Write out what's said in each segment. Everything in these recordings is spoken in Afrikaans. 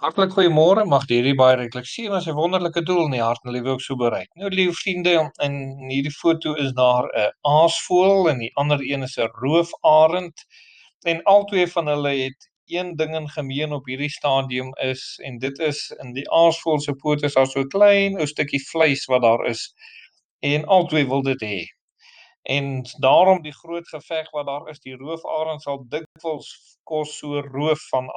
Hartlik goeiemôre, mag hierdie baie ryklik seën as 'n wonderlike doel in die hart en lewe ook so bereik. Nou liewe vriende, in hierdie foto is daar 'n aasvoël en die ander een is 'n roofarend. En albei van hulle het een ding in gemeen op hierdie stadium en dit is in die aasvoël se pote is daar so 'n klein ou stukkie vleis wat daar is. En albei wil dit hê. En daarom die groot geveg wat daar is, die roofarend sal dikwels kos so roof van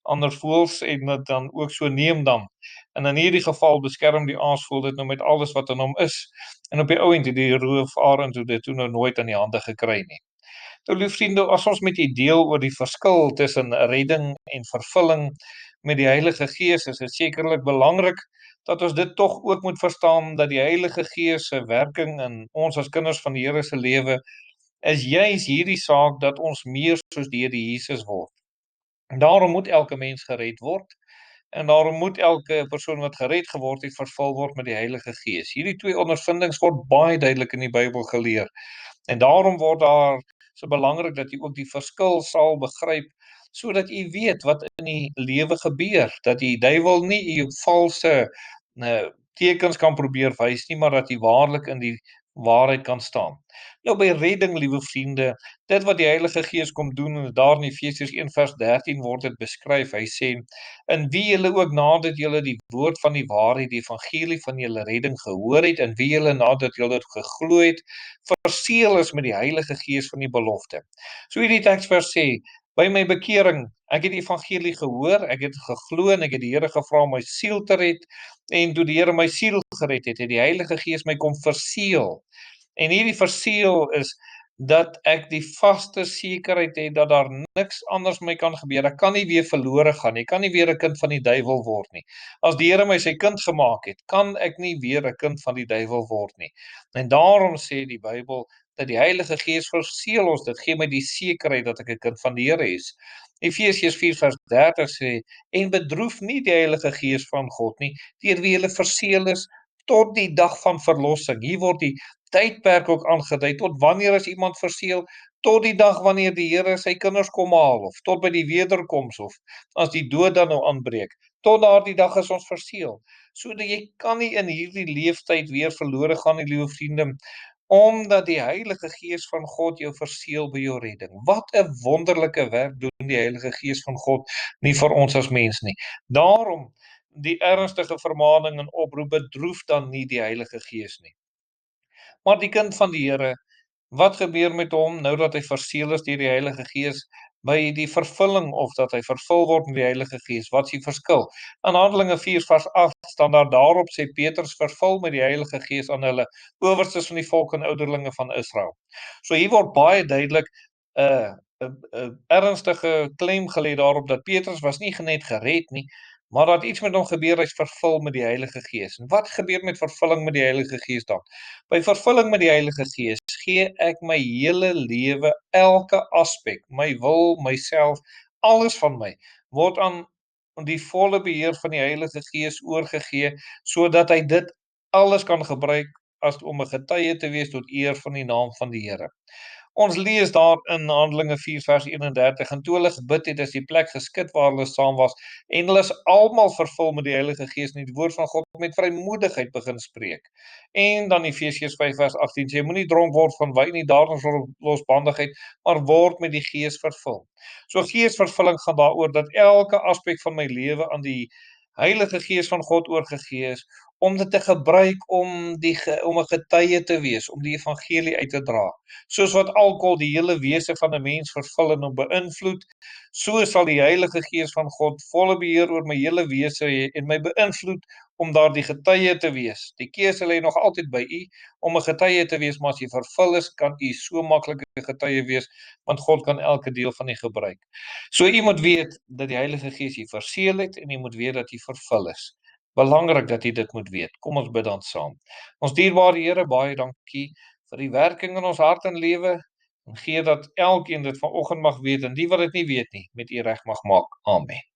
ander voëls en dit dan ook so neem dan. En in hierdie geval beskerm die aasvoël dit nou met alles wat in hom is. En op die ou end het die roofarend dit toe nou nooit aan die hande gekry nie. Nou lief vriende, as ons met u deel oor die verskil tussen redding en vervulling met die Heilige Gees, is dit sekerlik belangrik dat ons dit tog ook moet verstaan dat die Heilige Gees se werking in ons as kinders van die Here se lewe is juis hierdie saak dat ons meer soos die Here Jesus word. En daarom moet elke mens gered word en daarom moet elke persoon wat gered geword het vervul word met die Heilige Gees. Hierdie twee ondervindings word baie duidelik in die Bybel geleer. En daarom word daar so belangrik dat jy ook die verskil sal begryp, sodat jy weet wat in die lewe gebeur, dat die duiwel nie jy valse tekens kan probeer wys nie, maar dat jy waarlik in die waarheid kan staan. Nou by redding, liewe vriende, dit wat die Heilige Gees kom doen, en daar in Efesiërs 1 vers 13 word dit beskryf, hy sê, in wie julle ook nadat julle die woord van die waarheid, die evangelie van julle redding gehoor het, en wie julle nadat julle dit geglo het, verseël is met die Heilige Gees van die belofte. So hierdie teksvers sê, by my bekering, ek het die evangelie gehoor, ek het geglo en ek het die Here gevra om my siel te red, en toe die Here my siel gered het, het die Heilige Gees my kom verseël. En hierdie verseël is dat ek die vaste sekerheid het dat daar niks anders my kan gebeur. Ek kan nie weer verlore gaan nie. Ek kan nie weer 'n kind van die duiwel word nie. As die Here my sy kind gemaak het, kan ek nie weer 'n kind van die duiwel word nie. En daarom sê die Bybel dat die Heilige Gees verseël ons. Dit gee my die sekerheid dat ek 'n kind van die Here is. Efesiërs 4 vers 30 sê, en bedroef nie die Heilige Gees van God nie, deur wie julle verseël is tot die dag van verlossing. Hier word die tydperk ook aangedui, tot wanneer is iemand verseël? Tot die dag wanneer die Here sy kinders kom haal, of tot by die wederkoms, of as die dood dan nou aanbreek. Tot daardie dag is ons verseël. So dat jy kan nie in hierdie leeftyd weer verlore gaan, nie, liewe vriende, omdat die Heilige Gees van God jou verseël by jou redding. Wat 'n wonderlike werk doen die Heilige Gees van God nie vir ons as mens nie. Daarom die ernstige vermaning en oproep, bedroef dan nie die Heilige Gees nie. Maar die kind van die Here, wat gebeur met hom nou dat hy verseël is deur die Heilige Gees by die vervulling of dat hy vervul word met die Heilige Gees? Wat is die verskil? In Handelinge 4 vers 8 staan daar daarop sê Petrus vervul met die Heilige Gees aan hulle owerstes van die volk en ouderlinge van Israel. So hier word baie duidelik 'n ernstige klem gelê daarop dat Petrus was nie net gered nie, maar dat iets met hom gebeur, hy's vervul met die Heilige Gees. En wat gebeur met vervulling met die Heilige Gees dan? By vervulling met die Heilige Gees gee ek my hele lewe, elke aspek, my wil, myself, alles van my, word aan die volle beheer van die Heilige Gees oorgegee, sodat hy dit alles kan gebruik as om 'n getuie te wees tot eer van die naam van die Here. Ons lees daar in Handelinge 4 vers 31, en toe hulle gebid het, is die plek geskit waar hulle saam was, en hulle is almal vervul met die Heilige Gees en die woord van God met vrymoedigheid begin spreek. En dan Efesiërs 5 vers 18 sê, moenie dronk word van wyn nie, daarin losbandigheid, maar word met die Gees vervul. So geesvervulling gaan daaroor dat elke aspek van my lewe aan die Heilige Gees van God oorgegee is, om dit te gebruik om 'n getuie te wees, om die evangelie uit te dra. Soos wat alkohol die hele wese van 'n mens vervul en hom beïnvloed, so sal die Heilige Gees van God volle beheer oor my hele wese hê en my beïnvloed om daardie getuie te wees. Die keuse lê nog altyd by u om 'n getuie te wees, maar as jy vervul is, kan u so maklik 'n getuie wees, want God kan elke deel van u gebruik. So u moet weet dat die Heilige Gees u verseël het en u moet weet dat u vervul is. Belangrik dat jy dit moet weet. Kom ons bid dan saam. Ons dierbare Here, baie dankie vir die werking in ons hart en lewe, en gee dat elkeen dit vanoggend mag weet, en die wat dit nie weet nie, met u reg mag maak. Amen.